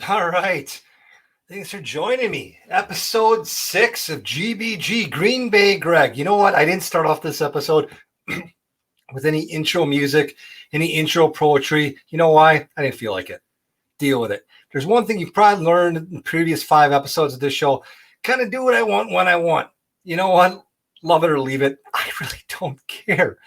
All right. Thanks for joining me. Episode 6 of GBG, Green Bay Greg. You know what? I didn't start off this episode with any intro music, any intro poetry. You know why? I didn't feel like it. Deal with it. There's one thing you've probably learned in the previous 5 episodes of this show. Kind of do what I want when I want. You know what? Love it or leave it. I really don't care.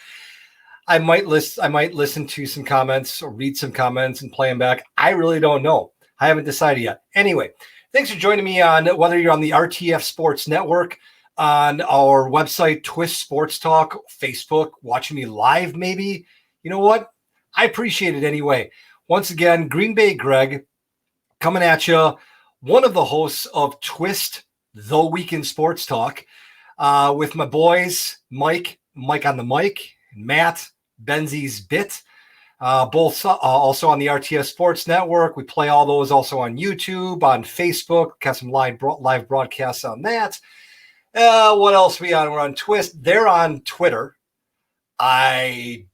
I might listen to some comments or read some comments and play them back. I really don't know. I haven't decided yet. Anyway, thanks for joining me on whether you're on the RTF Sports Network, on our website, Twist Sports Talk, Facebook, watching me live, maybe. You know what? I appreciate it anyway. Once again, Green Bay Greg coming at you, one of the hosts of Twist, The Weekend Sports Talk, with my boys, Mike on the mic, and Matt, Benzi's Bit. Both also on the RTS Sports Network. We play all those also on YouTube, on Facebook. Got some live broadcasts on that. What else we on? We're on Twist. They're on Twitter. I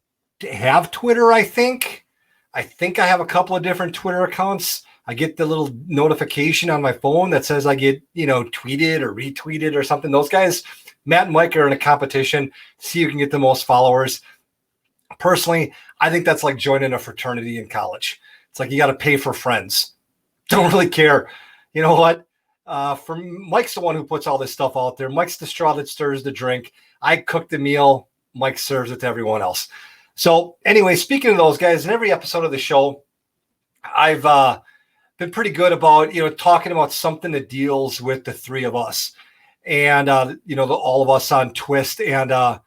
have Twitter, I think. I have a couple of different Twitter accounts. I get the little notification on my phone that says I get, tweeted or retweeted or something. Those guys, Matt and Mike, are in a competition. See who can get the most followers. Personally, I think that's like joining a fraternity in college. It's like you got to pay for friends. Don't really care. You know what? For Mike's the one who puts all this stuff out there. Mike's the straw that stirs the drink. I cook the meal. Mike serves it to everyone else. So anyway, speaking of those guys, in every episode of the show, I've been pretty good about, talking about something that deals with the three of us and, all of us on Twist and,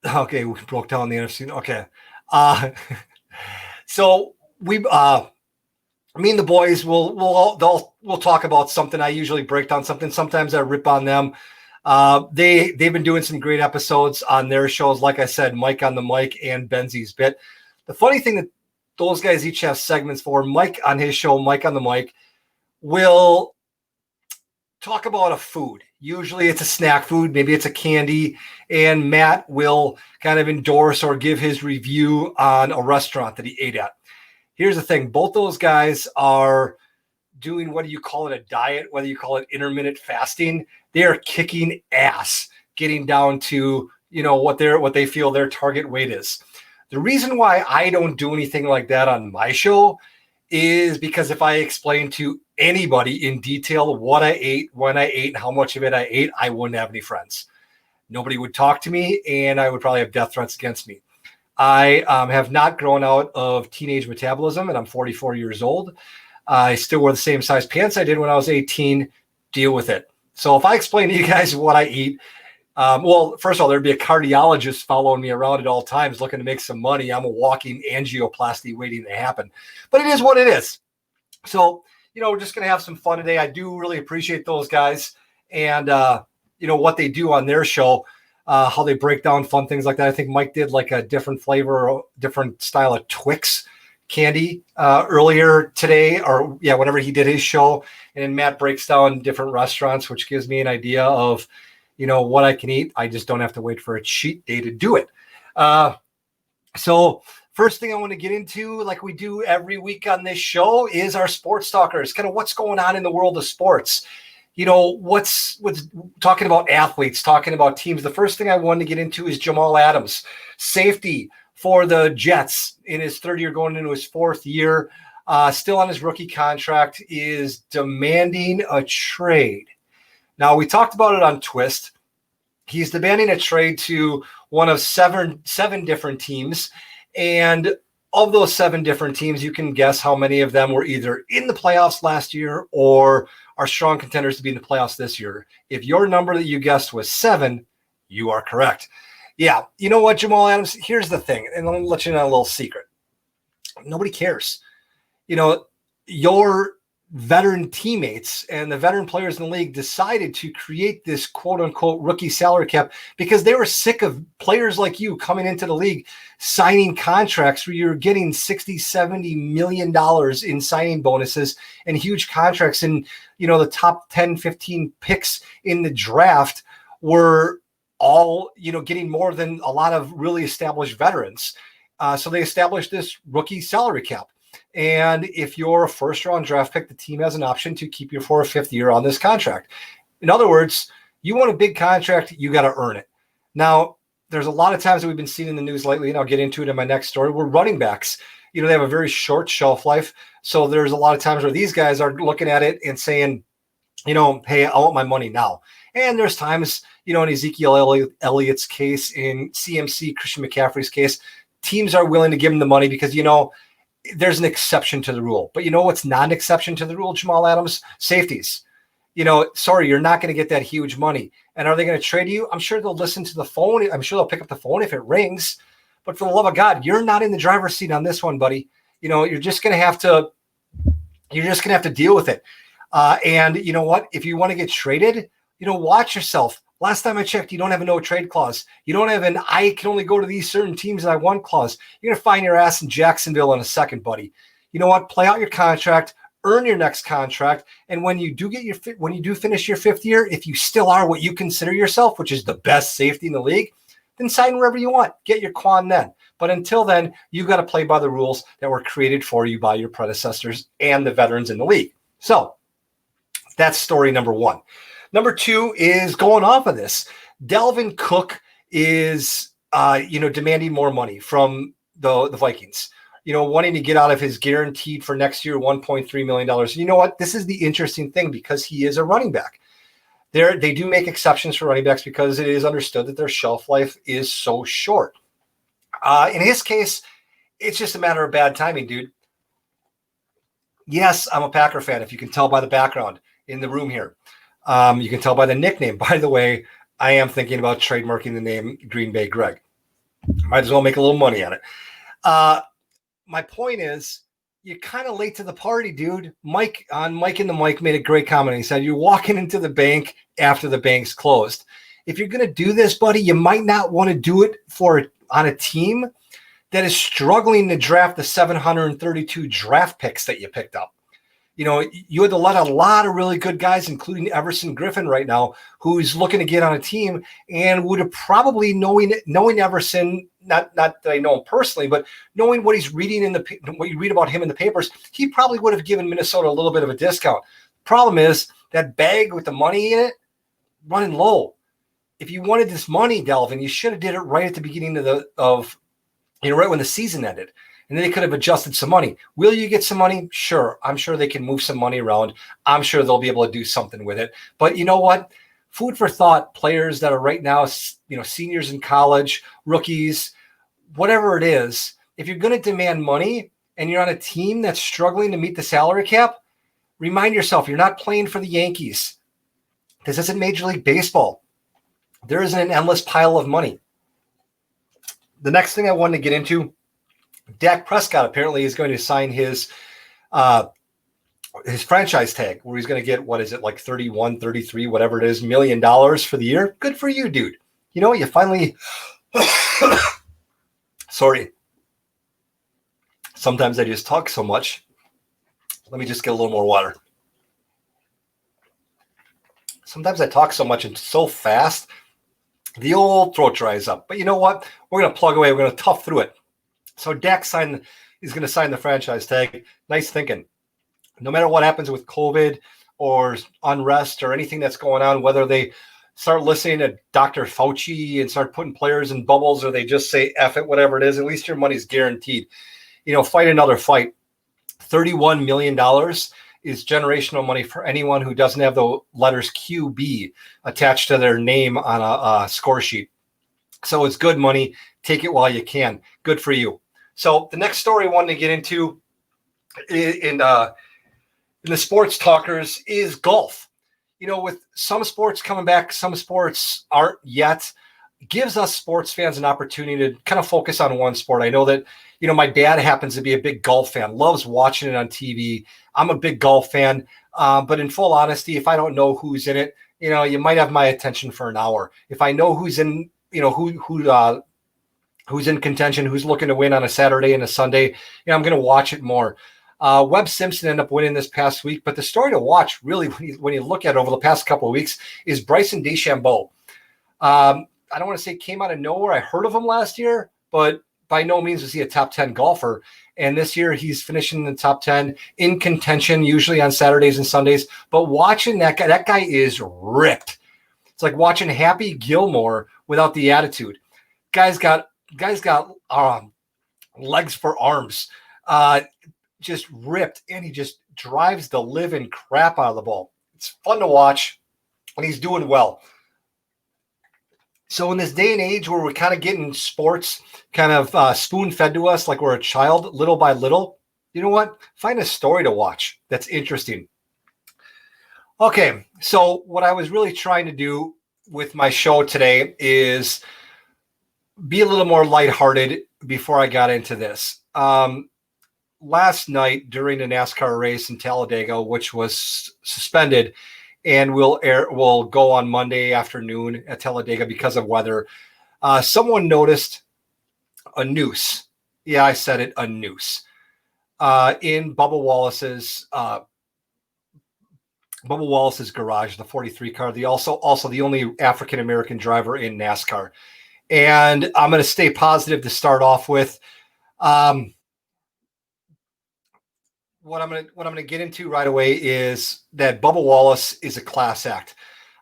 okay, we broke down the NFC. Okay. So we me and the boys we'll talk about something. I usually break down something. Sometimes I rip on them. They've been doing some great episodes on their shows. Like I said, Mike on the mic and Benzi's Bit. The funny thing that those guys each have segments for. Mike on his show, Mike on the mic, will talk about a food. Usually it's a snack food, maybe it's a candy, and Matt will kind of endorse or give his review on a restaurant that he ate at. Here's the thing. Both those guys are doing, whether you call it a diet, whether you call it intermittent fasting, they are kicking ass, getting down to, what they feel their target weight is. The reason why I don't do anything like that on my show is because if I explain to anybody in detail what I ate, when I ate, and how much of it I ate, I wouldn't have any friends. Nobody would talk to me, and I would probably have death threats against me. I have not grown out of teenage metabolism, and I'm 44 years old. I still wear the same size pants I did when I was 18. Deal with it. So if I explain to you guys what I eat, well, first of all, there'd be a cardiologist following me around at all times looking to make some money. I'm a walking angioplasty waiting to happen. But it is what it is. So, we're just going to have some fun today. I do really appreciate those guys and, what they do on their show, how they break down fun things like that. I think Mike did like a different flavor, different style of Twix candy earlier today, whenever he did his show. And then Matt breaks down different restaurants, which gives me an idea of, what I can eat. I just don't have to wait for a cheat day to do it. So first thing I want to get into, like we do every week on this show, is our sports talkers, kind of what's going on in the world of sports. What's talking about athletes, talking about teams. The first thing I wanted to get into is Jamal Adams, safety for the Jets in his third year, going into his fourth year, still on his rookie contract, is demanding a trade. Now, we talked about it on Twist. He's demanding a trade to one of seven different teams. And of those 7 different teams, you can guess how many of them were either in the playoffs last year or are strong contenders to be in the playoffs this year. If your number that you guessed was 7, you are correct. Yeah, you know what, Jamal Adams? Here's the thing, and let me let you know a little secret. Nobody cares. Your veteran teammates and the veteran players in the league decided to create this quote unquote rookie salary cap because they were sick of players like you coming into the league, signing contracts where you're getting $60-70 million in signing bonuses and huge contracts. And, the top 10-15 picks in the draft were all, getting more than a lot of really established veterans. So they established this rookie salary cap. And if you're a first-round draft pick, the team has an option to keep you for a fifth year on this contract. In other words, you want a big contract, you got to earn it. Now, there's a lot of times that we've been seeing in the news lately, and I'll get into it in my next story, where running backs, they have a very short shelf life. So there's a lot of times where these guys are looking at it and saying, hey, I want my money now. And there's times, in Ezekiel Elliott's case, in CMC, Christian McCaffrey's case, teams are willing to give him the money because, there's an exception to the rule. But what's not an exception to the rule, Jamal Adams? Safeties. Sorry, you're not going to get that huge money. And are they going to trade you? I'm sure they'll listen to the phone. I'm sure they'll pick up the phone if it rings. But for the love of God, you're not in the driver's seat on this one, buddy. You're just going to have to deal with it. And you know what? If you want to get traded, watch yourself. Last time I checked, you don't have a no trade clause. You don't have an I can only go to these certain teams that I want clause. You're going to find your ass in Jacksonville in a second, buddy. You know what? Play out your contract, earn your next contract, and when you do finish your fifth year, if you still are what you consider yourself, which is the best safety in the league, then sign wherever you want. Get your quan then. But until then, you got to play by the rules that were created for you by your predecessors and the veterans in the league. So that's story number one. Number two is going off of this. Dalvin Cook is, demanding more money from the Vikings, wanting to get out of his guaranteed for next year $1.3 million. You know what? This is the interesting thing because he is a running back. They do make exceptions for running backs because it is understood that their shelf life is so short. In his case, it's just a matter of bad timing, dude. Yes, I'm a Packer fan, if you can tell by the background in the room here. You can tell by the nickname. By the way, I am thinking about trademarking the name Green Bay Greg. Might as well make a little money on it. My point is, you're kind of late to the party, dude. Mike and the Mike made a great comment. He said, you're walking into the bank after the bank's closed. If you're going to do this, buddy, you might not want to do it on a team that is struggling to draft the 732 draft picks that you picked up. You had to let a lot of really good guys, including Everson Griffin right now, who's looking to get on a team and would have probably knowing Everson, not that I know him personally, but knowing what he's reading what you read about him in the papers, he probably would have given Minnesota a little bit of a discount. Problem is that bag with the money in it, running low. If you wanted this money, Dalvin, you should have did it right at the beginning right when the season ended. And then they could have adjusted some money. Will you get some money? Sure. I'm sure they can move some money around. I'm sure they'll be able to do something with it. But you know what? Food for thought, players that are right now, seniors in college, rookies, whatever it is, if you're going to demand money and you're on a team that's struggling to meet the salary cap, remind yourself you're not playing for the Yankees. This isn't Major League Baseball. There isn't an endless pile of money. The next thing I wanted to get into, Dak Prescott apparently is going to sign his franchise tag where he's going to get, what is it, like 31, 33, whatever it is, $1 million for the year. Good for you, dude. You finally, sorry. Sometimes I just talk so much. Let me just get a little more water. Sometimes I talk so much and so fast, the old throat dries up. But you know what? We're going to plug away. We're going to tough through it. So Dak is going to sign the franchise tag. Nice thinking. No matter what happens with COVID or unrest or anything that's going on, whether they start listening to Dr. Fauci and start putting players in bubbles or they just say F it, whatever it is, at least your money's guaranteed. Fight another fight. $31 million is generational money for anyone who doesn't have the letters QB attached to their name on a score sheet. So it's good money. Take it while you can. Good for you. So the next story I wanted to get into in the sports talkers is golf. With some sports coming back, some sports aren't yet. Gives us sports fans an opportunity to kind of focus on one sport. I know that, my dad happens to be a big golf fan, loves watching it on TV. I'm a big golf fan. But in full honesty, if I don't know who's in it, you might have my attention for an hour. If I know who's in, who's in contention, who's looking to win on a Saturday and a Sunday, I'm going to watch it more. Webb Simpson ended up winning this past week, but the story to watch really when you look at it over the past couple of weeks is Bryson DeChambeau. I don't want to say came out of nowhere. I heard of him last year, but by no means is he a top 10 golfer. And this year he's finishing in the top 10 in contention, usually on Saturdays and Sundays. But watching that guy is ripped. It's like watching Happy Gilmore without the attitude. Guy's got legs for arms, just ripped, and he just drives the living crap out of the ball. It's fun to watch, and he's doing well. So in this day and age where we're kind of getting sports kind of spoon-fed to us like we're a child, little by little, you know what? Find a story to watch that's interesting. Okay, so what I was really trying to do with my show today is be a little more lighthearted before I got into this. Last night during the NASCAR race in Talladega, which was suspended and will go on Monday afternoon at Talladega because of weather, someone noticed a noose. Yeah, I said it, a noose. In Bubba Wallace's garage, the 43 car, also the only African-American driver in NASCAR. And I'm going to stay positive to start off with. What I'm going to get into right away is that Bubba Wallace is a class act.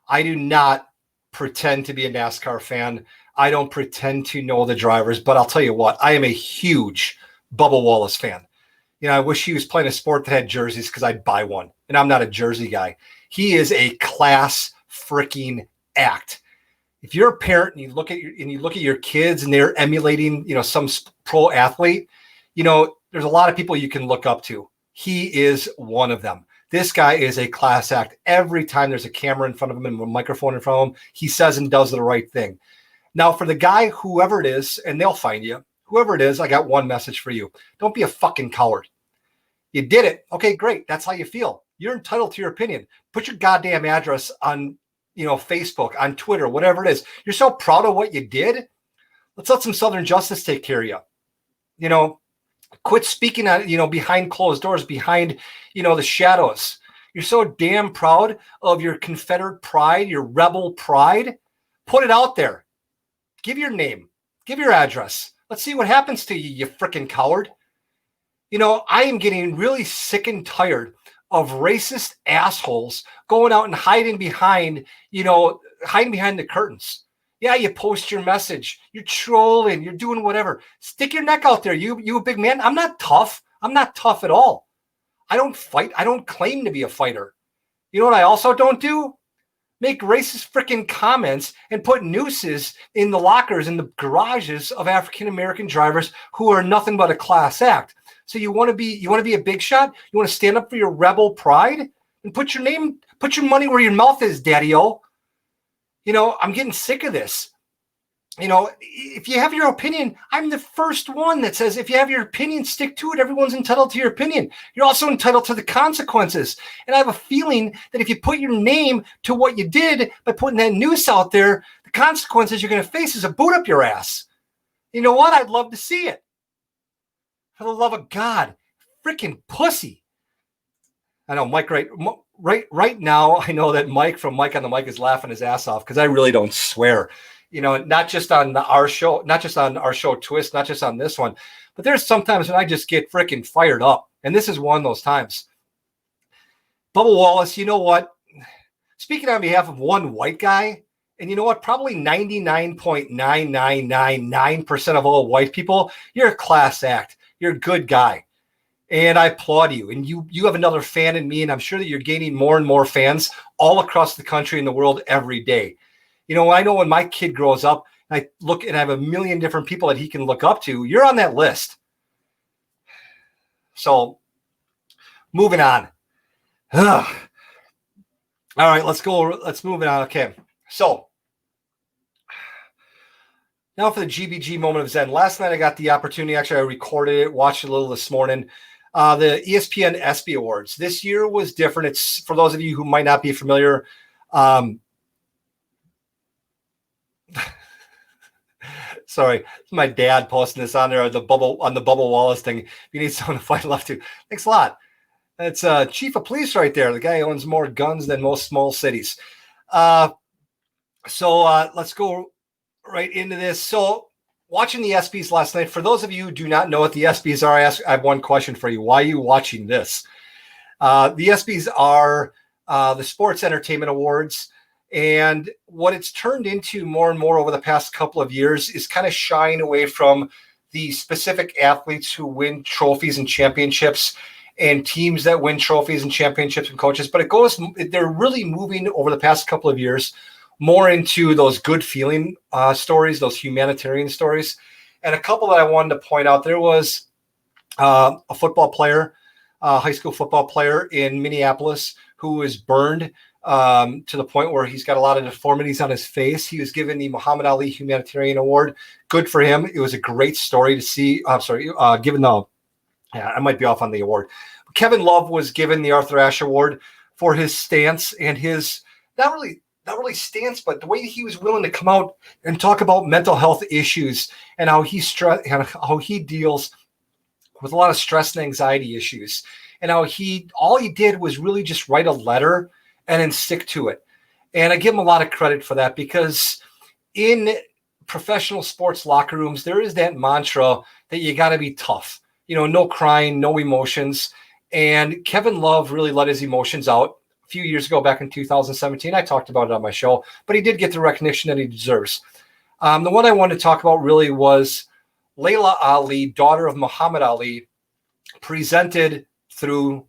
I do not pretend to be a NASCAR fan. I don't pretend to know the drivers, but I'll tell you what, I am a huge Bubba Wallace fan. You know, I wish he was playing a sport that had jerseys because I'd buy one, and I'm not a jersey guy. He is a class freaking act. If you're a parent and you look at your kids and they're emulating, you know, some pro athlete, you know, there's a lot of people you can look up to. He is one of them. This guy is a class act. Every time there's a camera in front of him and a microphone in front of him, he says and does the right thing. Now, for the guy, whoever it is, and they'll find you, whoever it is, I got one message for you. Don't be a fucking coward. You did it. Okay, great. That's how you feel. You're entitled to your opinion. Put your goddamn address on, you know, Facebook, on Twitter, whatever it is. You're so proud of what you did. Let's let some Southern justice take care of you. You know, quit speaking on, you know, behind closed doors, behind, you know, the shadows. You're so damn proud of your Confederate pride, your rebel pride. Put it out there. Give your name. Give your address. Let's see what happens to you, you freaking coward. You know, I am getting really sick and tired of racist assholes going out and hiding behind the curtains. Yeah, you post your message. You're trolling. You're doing whatever. Stick your neck out there. You a big man. I'm not tough. I'm not tough at all. I don't fight. I don't claim to be a fighter. You know what I also don't do? Make racist freaking comments and put nooses in the lockers in the garages of African-American drivers who are nothing but a class act. So you want to be a big shot? You want to stand up for your rebel pride and put your money where your mouth is, Daddy-O. You know, I'm getting sick of this. You know, if you have your opinion, I'm the first one that says if you have your opinion, stick to it. Everyone's entitled to your opinion. You're also entitled to the consequences. And I have a feeling that if you put your name to what you did by putting that noose out there, the consequences you're going to face is a boot up your ass. You know what? I'd love to see it. For the love of God, freaking pussy. I know Mike right now. I know that Mike from Mike on the Mic is laughing his ass off because I really don't swear. You know, not just on our show Twist, not just on this one, but there's sometimes when I just get freaking fired up. And this is one of those times. Bubba Wallace, you know what? Speaking on behalf of one white guy, and you know what? Probably 99.9999% of all white people, you're a class act. You're a good guy. And I applaud you. And you have another fan in me, and I'm sure that you're gaining more and more fans all across the country and the world every day. You know, I know when my kid grows up, I look and I have a million different people that he can look up to. You're on that list. So, moving on. Ugh. All right, let's go. Let's move it on. Okay. So, now for the GBG moment of Zen. Last night I got the opportunity. Actually, I recorded it, watched it a little this morning. The ESPN ESPY Awards. This year was different. It's for those of you who might not be familiar. Sorry, my dad posting this on there on the Bubba Wallace thing. If you need someone to fight love to, thanks a lot. That's chief of police right there. The guy owns more guns than most small cities. So let's go right into this. So watching the ESPYs last night. For those of you who do not know what the ESPYs are, I have one question for you. Why are you watching this? The ESPYs are the Sports Entertainment Awards. And what it's turned into more and more over the past couple of years is kind of shying away from the specific athletes who win trophies and championships and teams that win trophies and championships and coaches. But they're really moving over the past couple of years more into those good feeling stories, those humanitarian stories. And a couple that I wanted to point out, there was a football player, a high school football player in Minneapolis who was burned to the point where he's got a lot of deformities on his face. He was given the Muhammad Ali Humanitarian Award. Good for him. It was a great story to see. I might be off on the award. Kevin Love was given the Arthur Ashe Award for his stance and his not really stance, but the way he was willing to come out and talk about mental health issues and how he deals with a lot of stress and anxiety issues, and how all he did was really just write a letter and then stick to it. And I give him a lot of credit for that, because in professional sports locker rooms, there is that mantra that you got to be tough, no crying, no emotions. And Kevin Love really let his emotions out a few years ago, back in 2017. I talked about it on my show, but he did get the recognition that he deserves. The one I wanted to talk about really was Layla Ali, daughter of Muhammad Ali, presented through,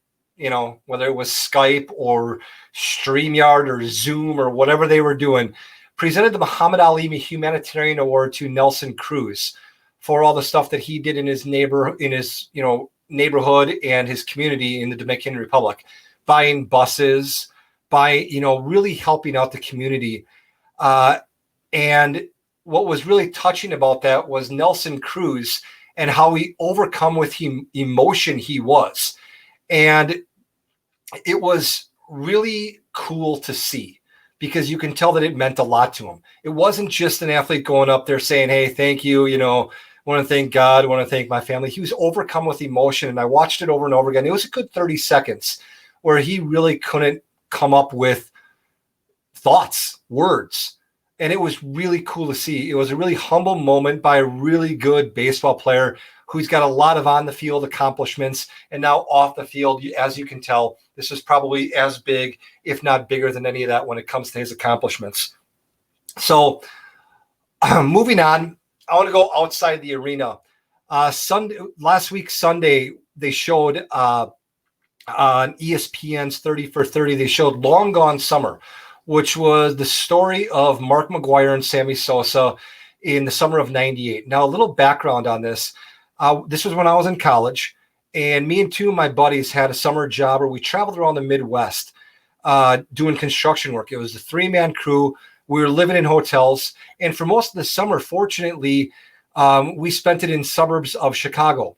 whether it was Skype or StreamYard or Zoom or whatever they were doing, presented the Muhammad Ali Humanitarian Award to Nelson Cruz for all the stuff that he did in his neighborhood and his community in the Dominican Republic, buying buses, really helping out the community. And what was really touching about that was Nelson Cruz and how he overcome with emotion he was. And it was really cool to see, because you can tell that it meant a lot to him. It wasn't just an athlete going up there saying, hey, thank you, I want to thank God, I want to thank my family. He was overcome with emotion, and I watched it over and over again. It was a good 30 seconds where he really couldn't come up with thoughts, words. And it was really cool to see. It was a really humble moment by a really good baseball player who's got a lot of on-the-field accomplishments. And now off the field, as you can tell, this is probably as big, if not bigger than any of that when it comes to his accomplishments. So moving on, I want to go outside the arena. Last week, Sunday, they showed on ESPN's 30 for 30, they showed Long Gone Summer, which was the story of Mark McGwire and Sammy Sosa in the summer of '98. Now, a little background on this. This was when I was in college, and me and two of my buddies had a summer job where we traveled around the Midwest doing construction work. It was a 3-man crew. We were living in hotels. And for most of the summer, fortunately, we spent it in suburbs of Chicago.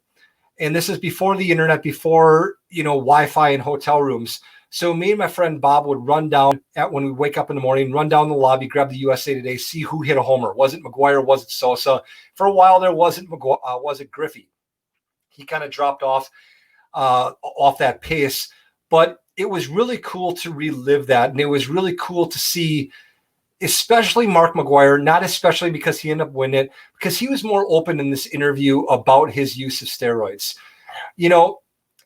And this is before the internet, before, Wi-Fi and hotel rooms. So me and my friend Bob would run down when we wake up in the morning, run down the lobby, grab the USA Today, see who hit a homer. Was it McGwire? Was it Sosa? For a while there, was it Griffey? He kind of dropped off that pace, but it was really cool to relive that. And it was really cool to see, especially Mark McGwire, not especially because he ended up winning it, because he was more open in this interview about his use of steroids.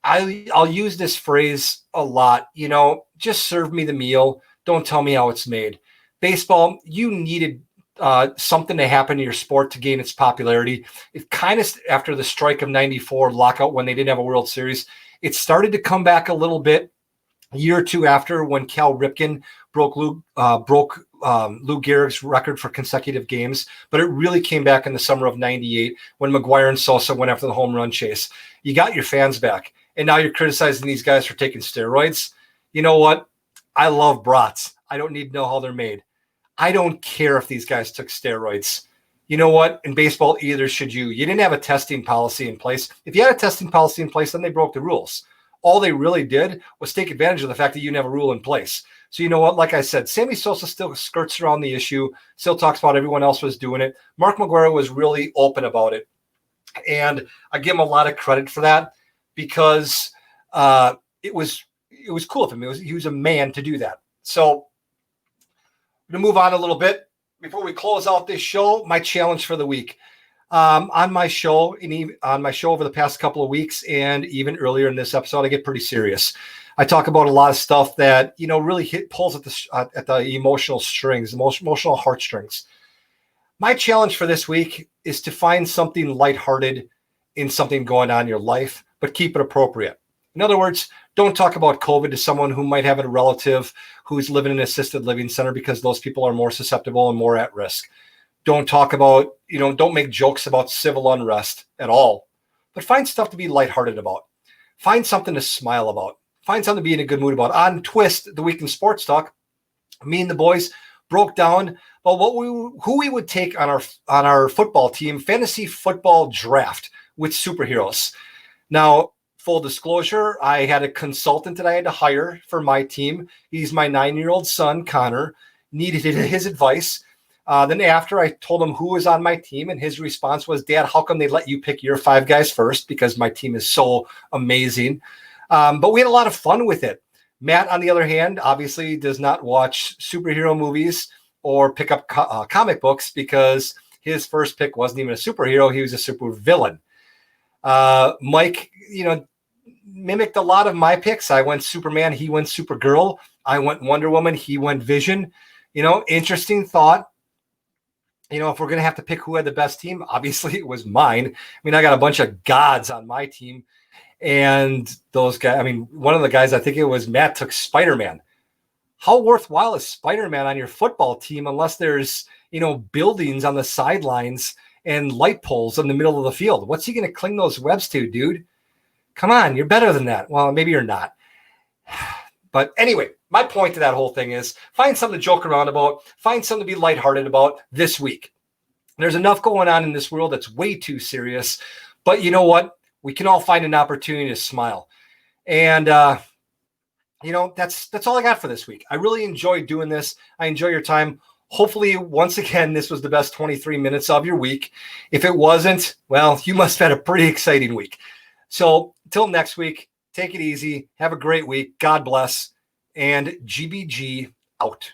I'll use this phrase a lot, just serve me the meal. Don't tell me how it's made. Baseball, you needed something to happen to your sport to gain its popularity. It kind of, after the strike of '94 lockout, when they didn't have a World Series, it started to come back a little bit a year or two after, when Cal Ripken broke Lou Gehrig's record for consecutive games. But it really came back in the summer of '98 when McGwire and Sosa went after the home run chase. You got your fans back. And now you're criticizing these guys for taking steroids. You know what? I love brats. I don't need to know how they're made. I don't care if these guys took steroids. You know what? In baseball, either should you. You didn't have a testing policy in place. If you had a testing policy in place, then they broke the rules. All they really did was take advantage of the fact that you didn't have a rule in place. So you know what? Like I said, Sammy Sosa still skirts around the issue, still talks about everyone else was doing it. Mark McGwire was really open about it. And I give him a lot of credit for that, because it was cool of him. He was a man to do that. So I'm going to move on a little bit before we close out this show. My challenge for the week. On my show, over the past couple of weeks, and even earlier in this episode, I get pretty serious. I talk about a lot of stuff that really pulls at the emotional strings, the most emotional heartstrings. My challenge for this week is to find something lighthearted in something going on in your life, but keep it appropriate. In other words, don't talk about COVID to someone who might have a relative who's living in an assisted living center, because those people are more susceptible and more at risk. Don't talk about, don't make jokes about civil unrest at all, but find stuff to be lighthearted about. Find something to smile about. Find something to be in a good mood about. On Twist, the Week in Sports Talk, me and the boys broke down about who we would take on our football team, fantasy football draft with superheroes. Now, full disclosure, I had a consultant that I had to hire for my team. He's my 9-year-old son, Connor, needed his advice. Then after I told him who was on my team, and his response was, Dad, how come they let you pick your 5 guys first? Because my team is so amazing. But we had a lot of fun with it. Matt, on the other hand, obviously does not watch superhero movies or pick up comic books, because his first pick wasn't even a superhero. He was a super villain. Mike, mimicked a lot of my picks. I went Superman. He went Supergirl. I went Wonder Woman. He went Vision. Interesting thought. If we're going to have to pick who had the best team, obviously it was mine. I mean, I got a bunch of gods on my team. And those guys, one of the guys, I think it was Matt, took Spider-Man. How worthwhile is Spider-Man on your football team unless there's, buildings on the sidelines and light poles in the middle of the field? What's he going to cling those webs to, dude? Come on, you're better than that. Well, maybe you're not. But anyway, my point to that whole thing is find something to joke around about. Find something to be lighthearted about this week. There's enough going on in this world that's way too serious. But you know what? We can all find an opportunity to smile. And, that's all I got for this week. I really enjoyed doing this. I enjoy your time. Hopefully, once again, this was the best 23 minutes of your week. If it wasn't, well, you must have had a pretty exciting week. So until next week, take it easy. Have a great week. God bless. And GBG out.